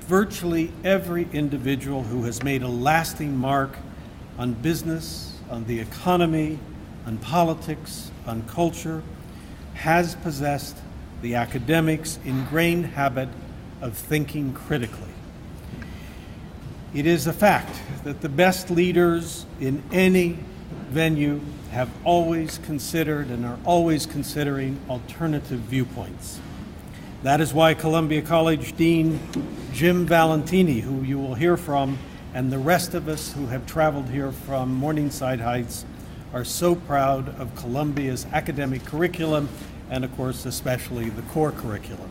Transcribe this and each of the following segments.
virtually every individual who has made a lasting mark on business, on the economy, on politics, on culture, has possessed the academic's ingrained habit of thinking critically. It is a fact that the best leaders in any venue have always considered and are always considering alternative viewpoints. That is why Columbia College Dean Jim Valentini, who you will hear from, and the rest of us who have traveled here from Morningside Heights are so proud of Columbia's academic curriculum and, of course, especially the core curriculum.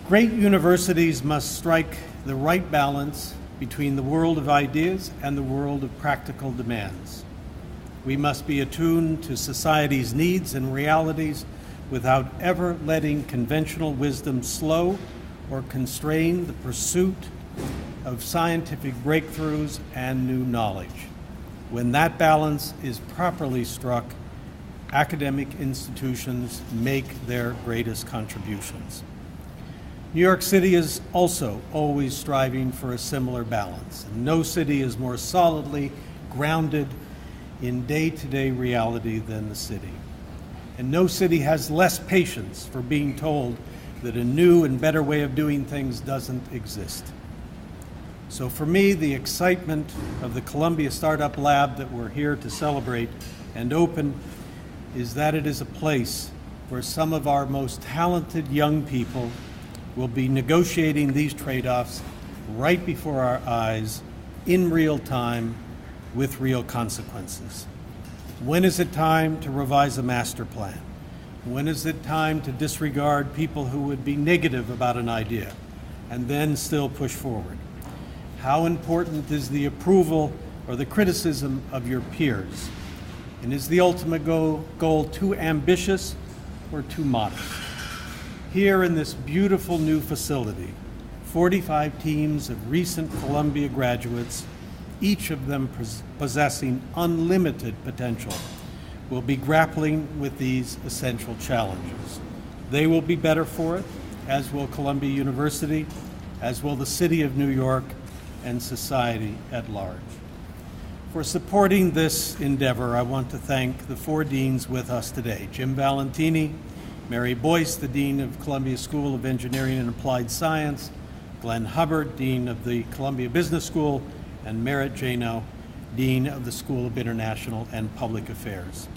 Great universities must strike the right balance between the world of ideas and the world of practical demands. We must be attuned to society's needs and realities without ever letting conventional wisdom slow or constrain the pursuit of scientific breakthroughs and new knowledge. When that balance is properly struck, academic institutions make their greatest contributions. New York City is also always striving for a similar balance. And no city is more solidly grounded in day-to-day reality than the city. And no city has less patience for being told that a new and better way of doing things doesn't exist. So for me, the excitement of the Columbia Startup Lab that we're here to celebrate and open is that it is a place where some of our most talented young people will be negotiating these trade-offs right before our eyes in real time with real consequences. When is it time to revise a master plan? When is it time to disregard people who would be negative about an idea and then still push forward? How important is the approval or the criticism of your peers? And is the ultimate goal too ambitious or too modest? Here in this beautiful new facility, 45 teams of recent Columbia graduates, each of them possessing unlimited potential, will be grappling with these essential challenges. They will be better for it, as will Columbia University, as will the City of New York, and society at large. For supporting this endeavor, I want to thank the four deans with us today: Jim Valentini, Mary Boyce, the Dean of Columbia School of Engineering and Applied Science, Glenn Hubbard, Dean of the Columbia Business School, and Merritt Jano, Dean of the School of International and Public Affairs.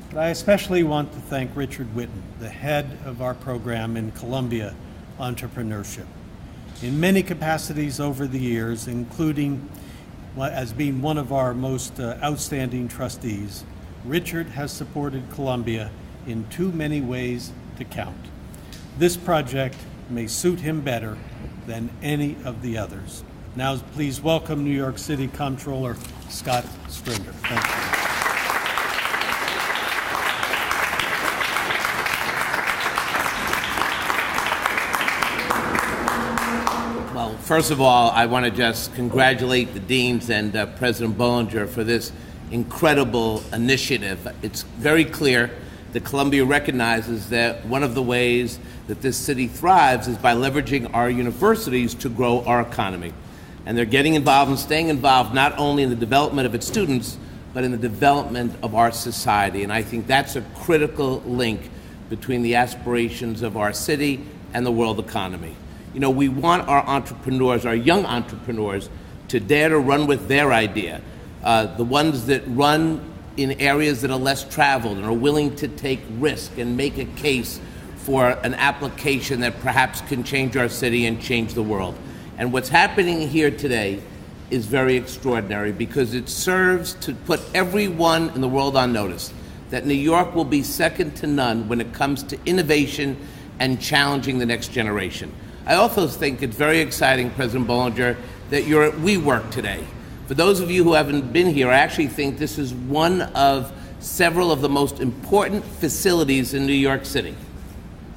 But I especially want to thank Richard Witten, the head of our program in Columbia Entrepreneurship. In many capacities over the years, including as being one of our most outstanding trustees, Richard has supported Columbia in too many ways to count. This project may suit him better than any of the others. Now, please welcome New York City Comptroller Scott Stringer. Thank you. Well, first of all, I want to just congratulate the deans and President Bollinger for this incredible initiative. It's very clear that Columbia recognizes that one of the ways that this city thrives is by leveraging our universities to grow our economy. And they're getting involved and staying involved not only in the development of its students, but in the development of our society. And I think that's a critical link between the aspirations of our city and the world economy. You know, we want our entrepreneurs, our young entrepreneurs, to dare to run with their idea. The ones that run in areas that are less traveled and are willing to take risk and make a case for an application that perhaps can change our city and change the world. And what's happening here today is very extraordinary because it serves to put everyone in the world on notice that New York will be second to none when it comes to innovation and challenging the next generation. I also think it's very exciting, President Bollinger, that you're at WeWork today. For those of you who haven't been here, I actually think this is one of several of the most important facilities in New York City.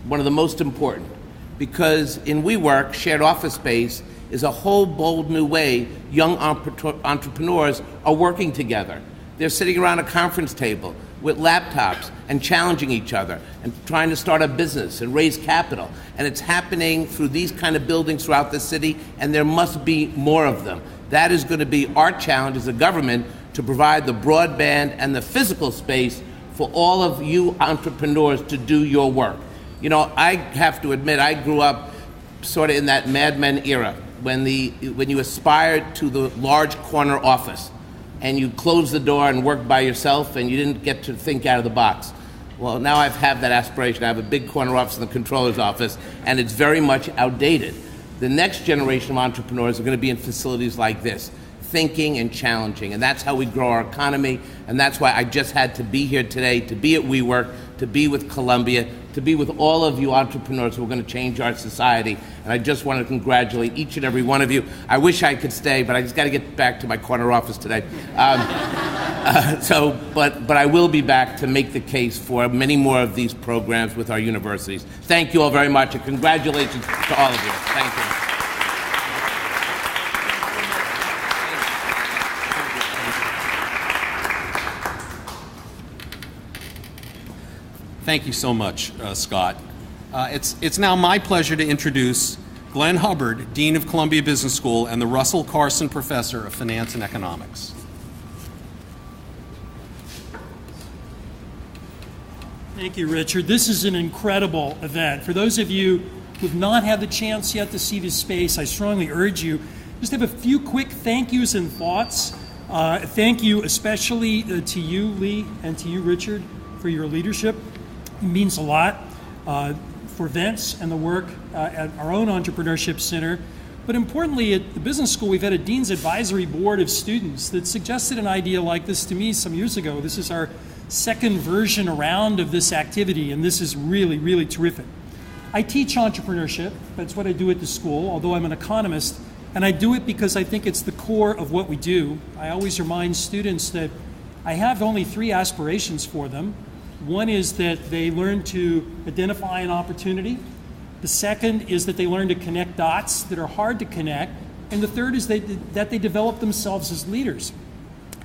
One of the most important. Because in WeWork, shared office space is a whole bold new way young entrepreneurs are working together. They're sitting around a conference table, with laptops and challenging each other and trying to start a business and raise capital. And it's happening through these kind of buildings throughout the city, and there must be more of them. That is going to be our challenge as a government, to provide the broadband and the physical space for all of you entrepreneurs to do your work. You know, I have to admit, I grew up sort of in that Mad Men era, when you aspired to the large corner office and you closed the door and worked by yourself and you didn't get to think out of the box. Well, now I have that aspiration. I have a big corner office in the controller's office, and it's very much outdated. The next generation of entrepreneurs are going to be in facilities like this, thinking and challenging, and that's how we grow our economy, and that's why I just had to be here today, to be at WeWork, to be with Columbia, to be with all of you entrepreneurs who are going to change our society, and I just want to congratulate each and every one of you. I wish I could stay, but I just got to get back to my corner office today. But I will be back to make the case for many more of these programs with our universities. Thank you all very much, and congratulations to all of you. Thank you. Thank you so much, Scott. It's now my pleasure to introduce Glenn Hubbard, Dean of Columbia Business School and the Russell Carson Professor of Finance and Economics. Thank you, Richard. This is an incredible event. For those of you who have not had the chance yet to see this space, I strongly urge you, just have a few quick thank yous and thoughts. Thank you especially to you, Lee, and to you, Richard, for your leadership. It means a lot for Vince and the work at our own Entrepreneurship Center. But importantly, at the business school, we've had a Dean's Advisory Board of students that suggested an idea like this to me some years ago. This is our second version around of this activity, and this is really, really terrific. I teach entrepreneurship. That's what I do at the school, although I'm an economist, and I do it because I think it's the core of what we do. I always remind students that I have only 3 aspirations for them. One is that they learn to identify an opportunity. The second is that they learn to connect dots that are hard to connect. And the third is that they develop themselves as leaders.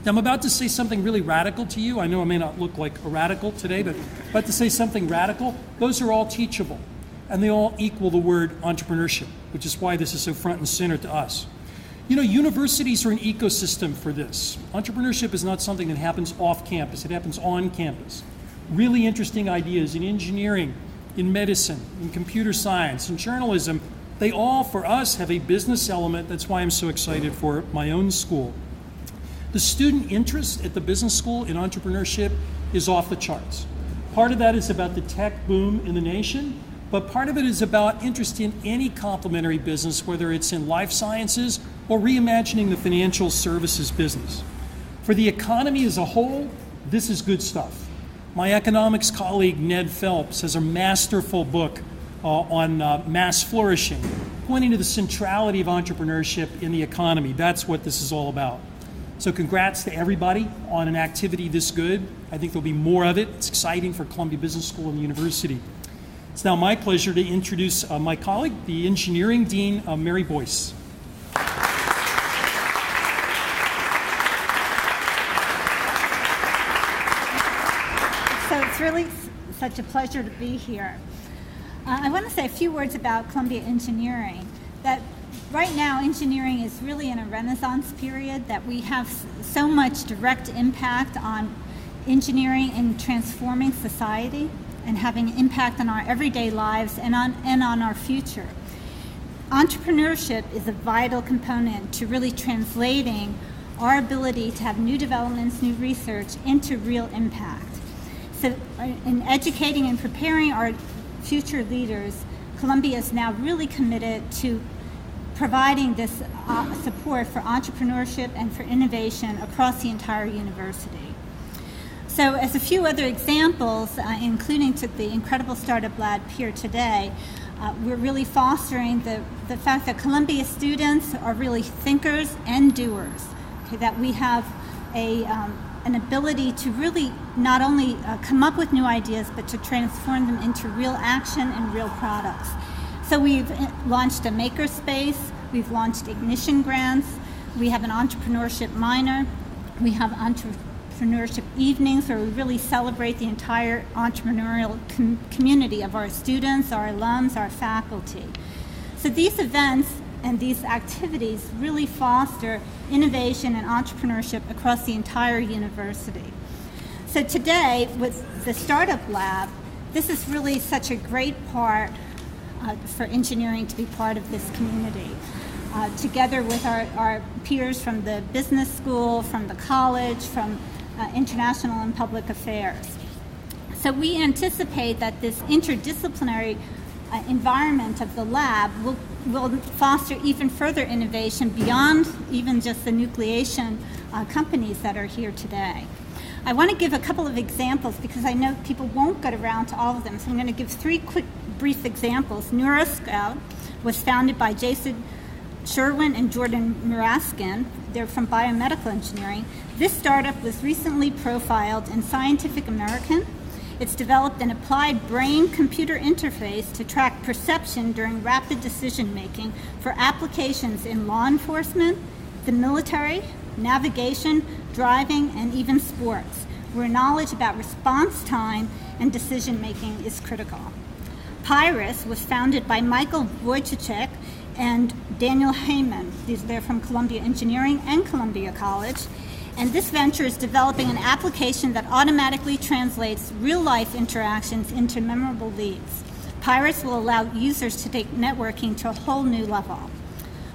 Now, I'm about to say something really radical to you. I know I may not look like a radical today, but I'm about to say something radical. Those are all teachable, and they all equal the word entrepreneurship, which is why this is so front and center to us. You know, universities are an ecosystem for this. Entrepreneurship is not something that happens off campus. It happens on campus. Really interesting ideas in engineering, in medicine, in computer science, in journalism, they all, for us, have a business element. That's why I'm so excited for my own school. The student interest at the business school in entrepreneurship is off the charts. Part of that is about the tech boom in the nation, but part of it is about interest in any complementary business, whether it's in life sciences or reimagining the financial services business. For the economy as a whole, this is good stuff. My economics colleague, Ned Phelps, has a masterful book on mass flourishing, pointing to the centrality of entrepreneurship in the economy. That's what this is all about. So congrats to everybody on an activity this good. I think there'll be more of it. It's exciting for Columbia Business School and the university. It's now my pleasure to introduce my colleague, the Engineering Dean, Mary Boyce. So it's really such a pleasure to be here. I want to say a few words about Columbia Engineering. That right now, engineering is really in a renaissance period, that we have so much direct impact on engineering in transforming society and having an impact on our everyday lives and on our future. Entrepreneurship is a vital component to really translating our ability to have new developments, new research into real impact. So in educating and preparing our future leaders, Columbia is now really committed to providing this support for entrepreneurship and for innovation across the entire university. So as a few other examples, including to the incredible Startup Lab here today, we're really fostering the fact that Columbia students are really thinkers and doers, okay, that we have an ability to really not only come up with new ideas, but to transform them into real action and real products. So we've launched a makerspace, we've launched ignition grants, we have an entrepreneurship minor, we have entrepreneurship evenings where we really celebrate the entire entrepreneurial community of our students, our alums, our faculty. So these events and these activities really foster innovation and entrepreneurship across the entire university. So today, with the Startup Lab, this is really such a great part for engineering to be part of this community. Together with our peers from the business school, from the college, from international and public affairs. So we anticipate that this interdisciplinary environment of the lab will foster even further innovation beyond even just the nucleation companies that are here today. I want to give a couple of examples because I know people won't get around to all of them, so I'm going to give three quick, brief examples. NeuroScout was founded by Jason Sherwin and Jordan Muraskin. They're from biomedical engineering. This startup was recently profiled in Scientific American. It's developed an applied brain-computer interface to track perception during rapid decision-making for applications in law enforcement, the military, navigation, driving, and even sports, where knowledge about response time and decision-making is critical. Pyrus was founded by Michael Wojciech and Daniel Heyman. They're from Columbia Engineering and Columbia College. And this venture is developing an application that automatically translates real-life interactions into memorable leads. Pyrus will allow users to take networking to a whole new level.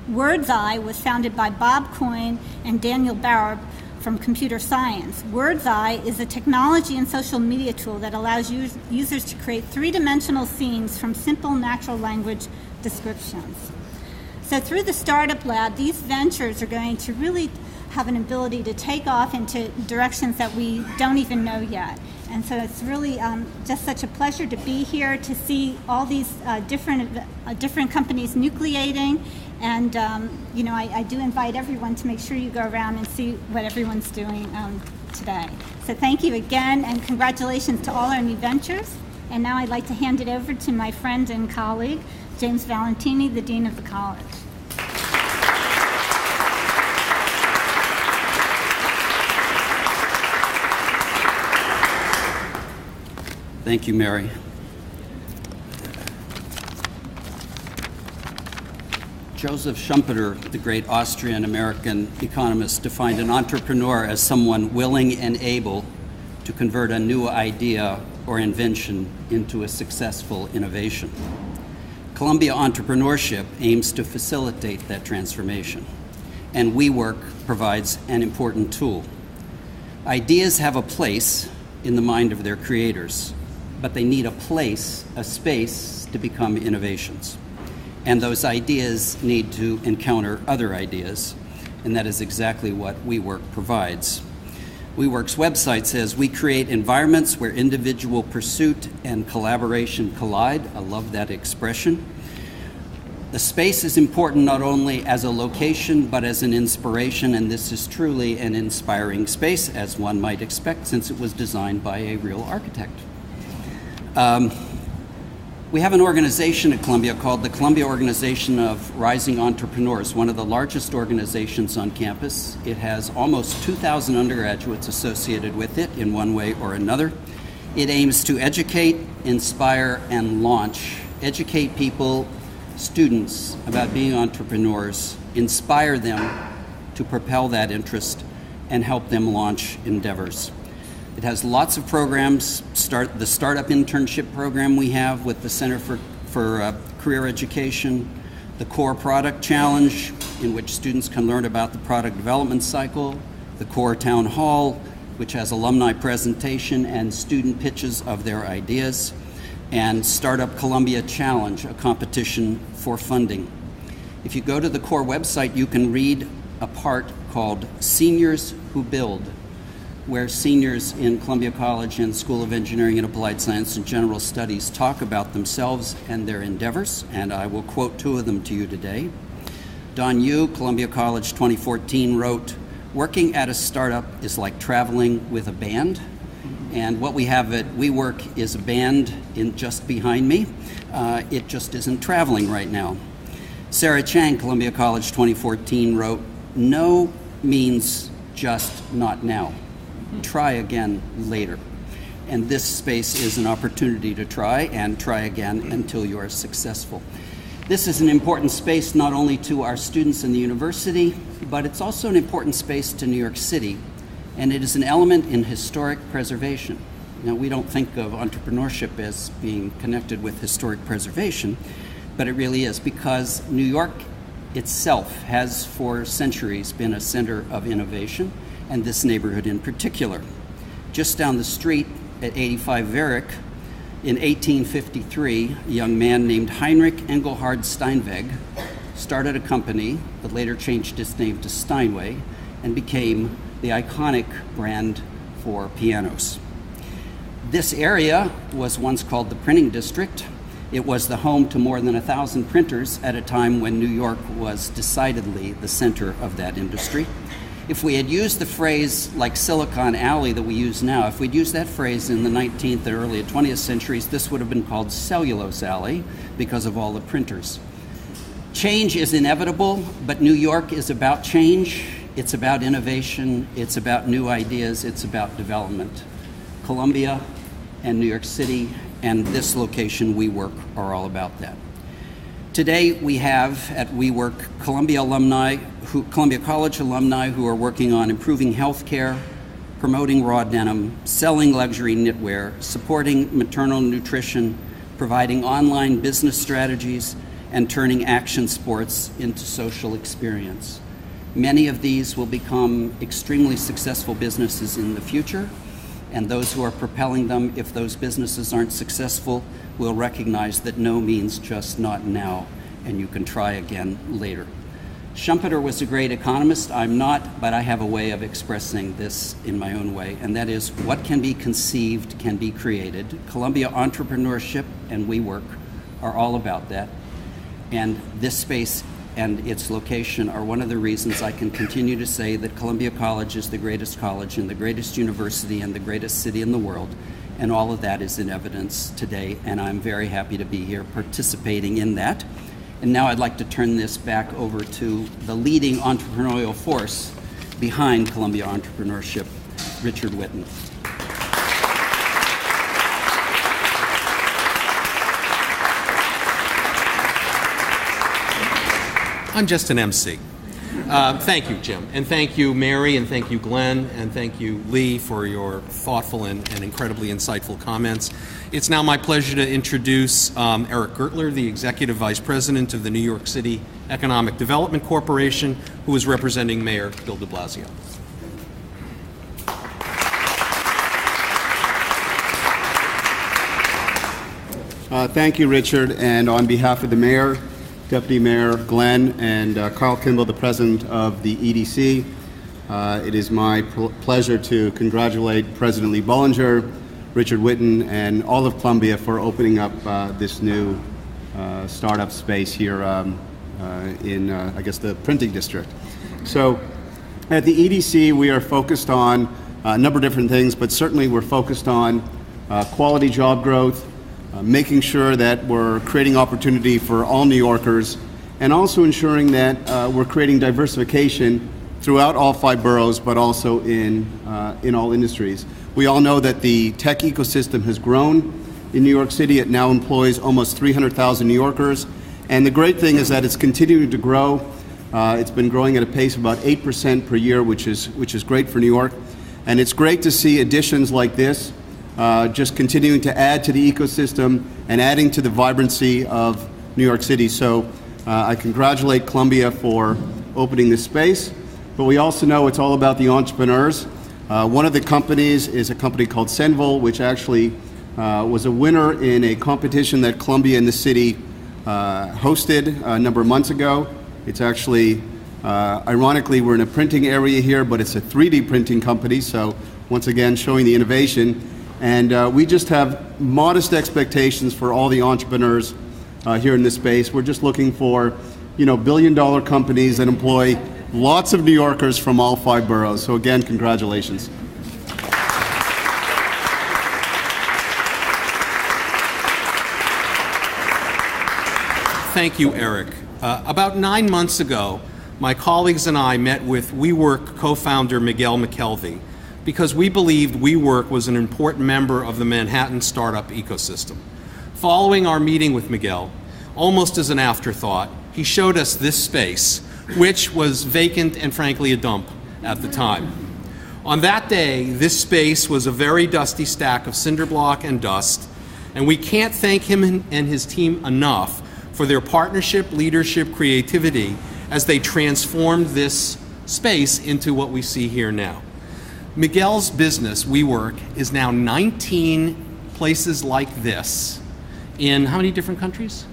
WordsEye was founded by Bob Coyne and Daniel Bauer from computer science. WordsEye is a technology and social media tool that allows users to create three-dimensional scenes from simple natural language descriptions. So through the Startup Lab, these ventures are going to really have an ability to take off into directions that we don't even know yet. And so it's really just such a pleasure to be here to see all these different companies nucleating. And I do invite everyone to make sure you go around and see what everyone's doing today. So thank you again, and congratulations to all our new ventures. And now I'd like to hand it over to my friend and colleague, James Valentini, the Dean of the College. Thank you, Mary. Joseph Schumpeter, the great Austrian-American economist, defined an entrepreneur as someone willing and able to convert a new idea or invention into a successful innovation. Columbia Entrepreneurship aims to facilitate that transformation, and WeWork provides an important tool. Ideas have a place in the mind of their creators, but they need a space to become innovations. And those ideas need to encounter other ideas, and that is exactly what WeWork provides. WeWork's website says, "We create environments where individual pursuit and collaboration collide." I love that expression. The space is important not only as a location, but as an inspiration, and this is truly an inspiring space, as one might expect, since it was designed by a real architect. We have an organization at Columbia called the Columbia Organization of Rising Entrepreneurs, one of the largest organizations on campus. It has almost 2,000 undergraduates associated with it in one way or another. It aims to educate, inspire, and launch. Educate people, students, about being entrepreneurs, inspire them to propel that interest, and help them launch endeavors. It has lots of programs. The Startup Internship program we have with the Center for Career Education, the Core Product Challenge, in which students can learn about the product development cycle, the Core Town Hall, which has alumni presentation and student pitches of their ideas, and Startup Columbia Challenge, a competition for funding. If you go to the Core website, you can read a part called Seniors Who Build, where seniors in Columbia College and School of Engineering and Applied Science and General Studies talk about themselves and their endeavors, and I will quote two of them to you today. Don Yu, Columbia College 2014, wrote, "Working at a startup is like traveling with a band," and what we have at WeWork is a band just behind me. It just isn't traveling right now. Sarah Chang, Columbia College 2014, wrote, "No means just not now." try again later. And this space is an opportunity to try again until you are successful. This is an important space not only to our students in the university, but it's also an important space to New York City, and it is an element in historic preservation. Now, we don't think of entrepreneurship as being connected with historic preservation, but it really is, because New York itself has for centuries been a center of innovation, and this neighborhood in particular. Just down the street at 85 Varick, in 1853, a young man named Heinrich Engelhard Steinweg started a company that later changed its name to Steinway and became the iconic brand for pianos. This area was once called the Printing District. It was the home to more than 1,000 printers at a time when New York was decidedly the center of that industry. If we had used the phrase like Silicon Alley that we use now, if we'd used that phrase in the 19th and early 20th centuries, this would have been called Cellulose Alley because of all the printers. Change is inevitable, but New York is about change. It's about innovation. It's about new ideas. It's about development. Columbia and New York City and this location, WeWork, are all about that. Today we have at WeWork Columbia College alumni who are working on improving healthcare, promoting raw denim, selling luxury knitwear, supporting maternal nutrition, providing online business strategies, and turning action sports into social experience. Many of these will become extremely successful businesses in the future, and those who are propelling them, if those businesses aren't successful, will recognize that no means just not now, and you can try again later. Schumpeter was a great economist. I'm not, but I have a way of expressing this in my own way, and that is what can be conceived can be created. Columbia Entrepreneurship and WeWork are all about that, and this space and its location are one of the reasons I can continue to say that Columbia College is the greatest college and the greatest university and the greatest city in the world, and all of that is in evidence today, and I'm very happy to be here participating in that. And now I'd like to turn this back over to the leading entrepreneurial force behind Columbia Entrepreneurship, Richard Witten. I'm just an MC. Thank you, Jim. And thank you, Mary, and thank you, Glenn, and thank you, Lee, for your thoughtful and incredibly insightful comments. It's now my pleasure to introduce Eric Gertler, the Executive Vice President of the New York City Economic Development Corporation, who is representing Mayor Bill de Blasio. Thank you, Richard, and on behalf of the Mayor, Deputy Mayor Glenn, and Carl Kimball, the President of the EDC, it is my pleasure to congratulate President Lee Bollinger, Richard Witten, and all of Columbia for opening up this new startup space here in, I guess, the Printing District. So at the EDC, we are focused on a number of different things, but certainly we're focused on quality job growth, making sure that we're creating opportunity for all New Yorkers, and also ensuring that we're creating diversification throughout all 5 boroughs, but also in all industries. We all know that the tech ecosystem has grown in New York City. It now employs almost 300,000 New Yorkers, and the great thing is that it's continuing to grow. It's been growing at a pace of about 8% per year, which is great for New York, and it's great to see additions like this just continuing to add to the ecosystem and adding to the vibrancy of New York City. So I congratulate Columbia for opening this space, but we also know it's all about the entrepreneurs. One of the companies is a company called Senville, which actually was a winner in a competition that Columbia and the city hosted a number of months ago. It's actually, ironically, we're in a printing area here, but it's a 3D printing company, so once again showing the innovation. And we just have modest expectations for all the entrepreneurs here in this space. We're just looking for, billion-dollar companies that employ lots of New Yorkers from all 5 boroughs. So again, congratulations. Thank you, Eric. About 9 months ago, my colleagues and I met with WeWork co-founder Miguel McKelvey because we believed WeWork was an important member of the Manhattan startup ecosystem. Following our meeting with Miguel, almost as an afterthought, he showed us this space, which was vacant and frankly a dump at the time. On that day, this space was a very dusty stack of cinder block and dust, and we can't thank him and his team enough for their partnership, leadership, creativity as they transformed this space into what we see here now. Miguel's business, WeWork, is now 19 places like this in how many different countries?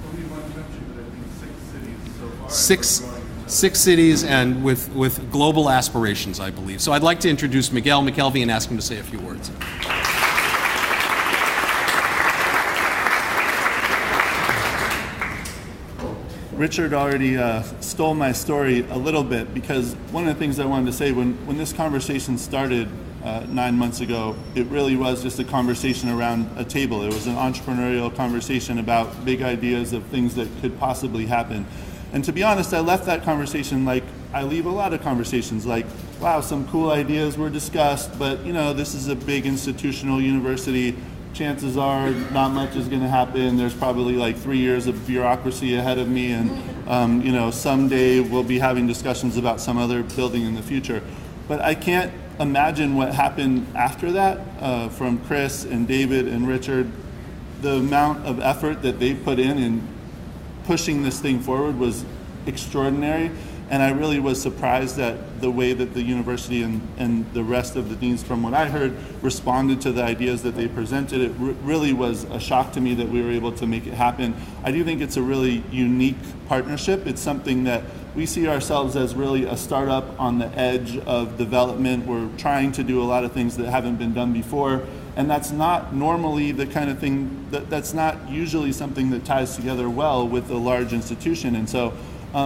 Only one country, but I think 6 cities so far. Six cities and with global aspirations, I believe. So I'd like to introduce Miguel McKelvey and ask him to say a few words. Richard already stole my story a little bit, because one of the things I wanted to say when this conversation started 9 months ago, it really was just a conversation around a table. It was an entrepreneurial conversation about big ideas of things that could possibly happen. And to be honest, I left that conversation like I leave a lot of conversations, like, wow, some cool ideas were discussed, but this is a big institutional university. Chances are not much is going to happen. There's probably like 3 years of bureaucracy ahead of me, and someday we'll be having discussions about some other building in the future. But I can't imagine what happened after that from Chris and David and Richard. The amount of effort that they put in pushing this thing forward was extraordinary. And I really was surprised at the way that the university and the rest of the deans, from what I heard, responded to the ideas that they presented. It really was a shock to me that we were able to make it happen. I do think it's a really unique partnership. It's something that we see ourselves as really a startup on the edge of development. We're trying to do a lot of things that haven't been done before. And that's not normally the kind of thing, that's not usually something that ties together well with a large institution. And so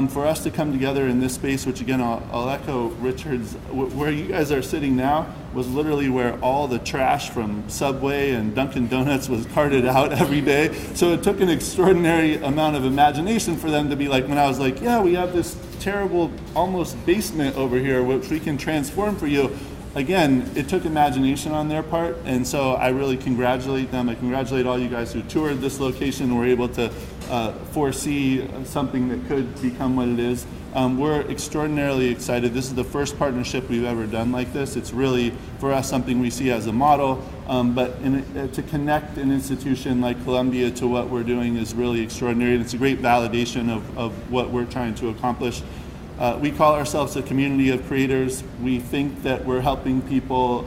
for us to come together in this space, which again, I'll echo Richard's, where you guys are sitting now was literally where all the trash from Subway and Dunkin' Donuts was carted out every day. So it took an extraordinary amount of imagination for them to be like, when I was like, yeah, we have this terrible almost basement over here, which we can transform for you. Again, it took imagination on their part, and so I really congratulate them. I congratulate all you guys who toured this location and were able to foresee something that could become what it is. We're extraordinarily excited. This is the first partnership we've ever done like this. It's really, for us, something we see as a model, but to connect an institution like Columbia to what we're doing is really extraordinary, and it's a great validation of what we're trying to accomplish. We call ourselves a community of creators. We think that we're helping people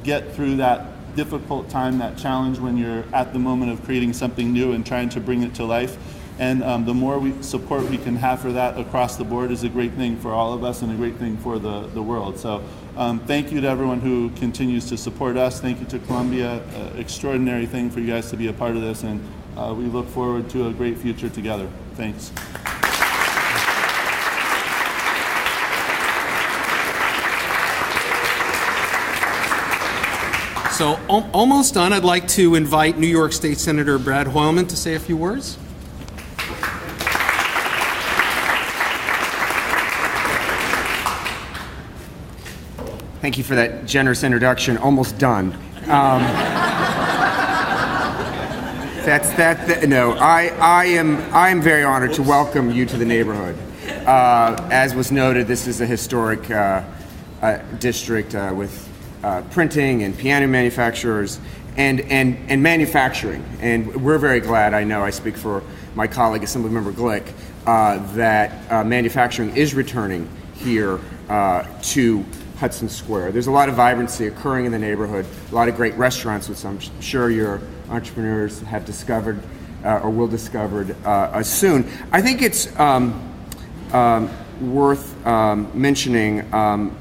get through that difficult time, that challenge when you're at the moment of creating something new and trying to bring it to life. And the more support we can have for that across the board is a great thing for all of us and a great thing for the world. So thank you to everyone who continues to support us. Thank you to Columbia. Extraordinary thing for you guys to be a part of this, and we look forward to a great future together. Thanks. So almost done. I'd like to invite New York State Senator Brad Hoylman to say a few words. Thank you for that generous introduction. Almost done. I am very honored to welcome you to the neighborhood. As was noted, this is a historic district with printing and piano manufacturers and manufacturing. And we're very glad, I know I speak for my colleague, Assemblymember Glick, that manufacturing is returning here to Hudson Square. There's a lot of vibrancy occurring in the neighborhood, a lot of great restaurants, which I'm sure your entrepreneurs have discovered or will discover soon. I think it's worth mentioning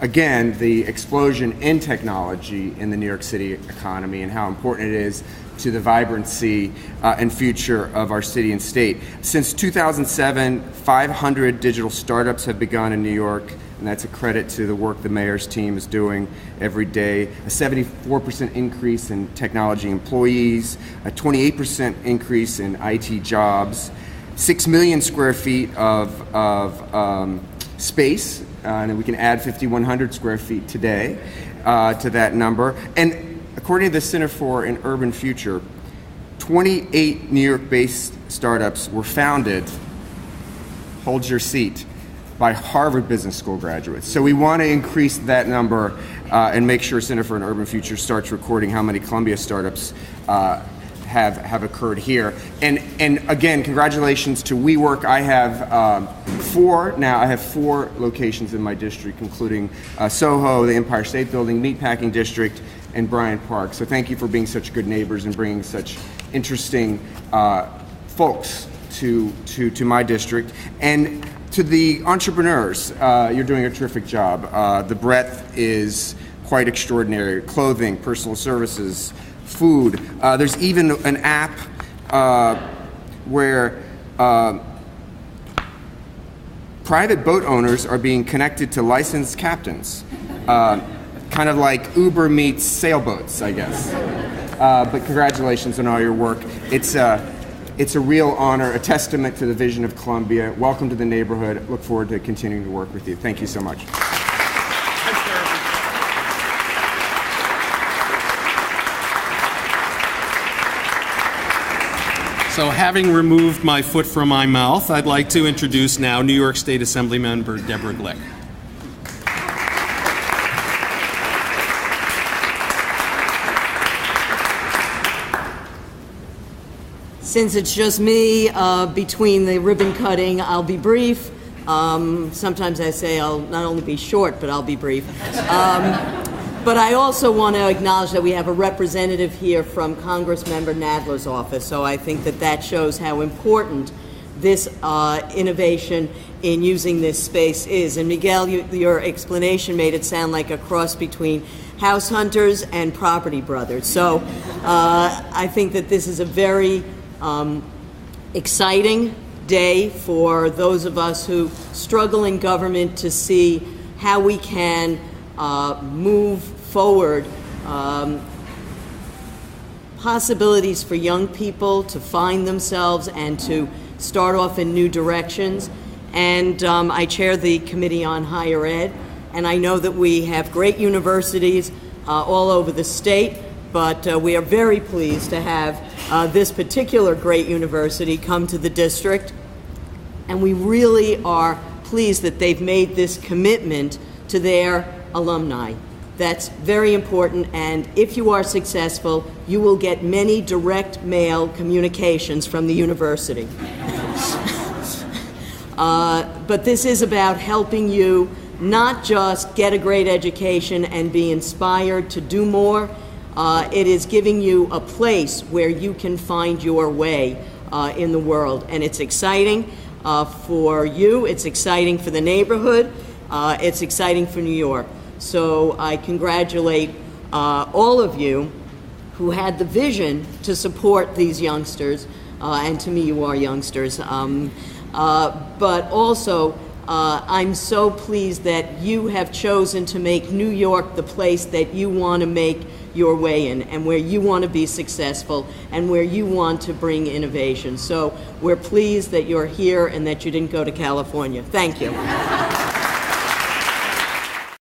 again, the explosion in technology in the New York City economy and how important it is to the vibrancy and future of our city and state. Since 2007, 500 digital startups have begun in New York, and that's a credit to the work the mayor's team is doing every day. A 74% increase in technology employees, a 28% increase in IT jobs, 6 million square feet of space and we can add 5,100 square feet today to that number. And according to the Center for an Urban Future, 28 New York-based startups were founded, hold your seat, by Harvard Business School graduates. So we want to increase that number and make sure Center for an Urban Future starts recording how many Columbia startups have occurred here. And again, congratulations to WeWork. I have four locations in my district, including SoHo, the Empire State Building, Meatpacking District, and Bryant Park. So thank you for being such good neighbors and bringing such interesting folks to my district. And to the entrepreneurs, you're doing a terrific job. The breadth is quite extraordinary. Clothing, personal services, food. There's even an app where private boat owners are being connected to licensed captains. Kind of like Uber meets sailboats, I guess. But congratulations on all your work. It's a real honor, a testament to the vision of Columbia. Welcome to the neighborhood. Look forward to continuing to work with you. Thank you so much. So having removed my foot from my mouth, I'd like to introduce now New York State Assembly Member Deborah Glick. Since it's just me between the ribbon cutting, I'll be brief. Sometimes I say I'll not only be short, but I'll be brief. But I also want to acknowledge that we have a representative here from Congressmember Nadler's office, so I think that shows how important this innovation in using this space is. And Miguel, your explanation made it sound like a cross between house hunters and property brothers. So I think that this is a very exciting day for those of us who struggle in government to see how we can move forward possibilities for young people to find themselves and to start off in new directions. And I chair the Committee on Higher Ed, and I know that we have great universities all over the state, but we are very pleased to have this particular great university come to the district. And we really are pleased that they've made this commitment to their alumni. That's very important, and if you are successful, you will get many direct mail communications from the university. But this is about helping you not just get a great education and be inspired to do more. It is giving you a place where you can find your way in the world, and it's exciting for you, it's exciting for the neighborhood, it's exciting for New York. So I congratulate all of you who had the vision to support these youngsters, and to me you are youngsters, but also I'm so pleased that you have chosen to make New York the place that you want to make your way in, and where you want to be successful, and where you want to bring innovation. So we're pleased that you're here and that you didn't go to California. Thank you.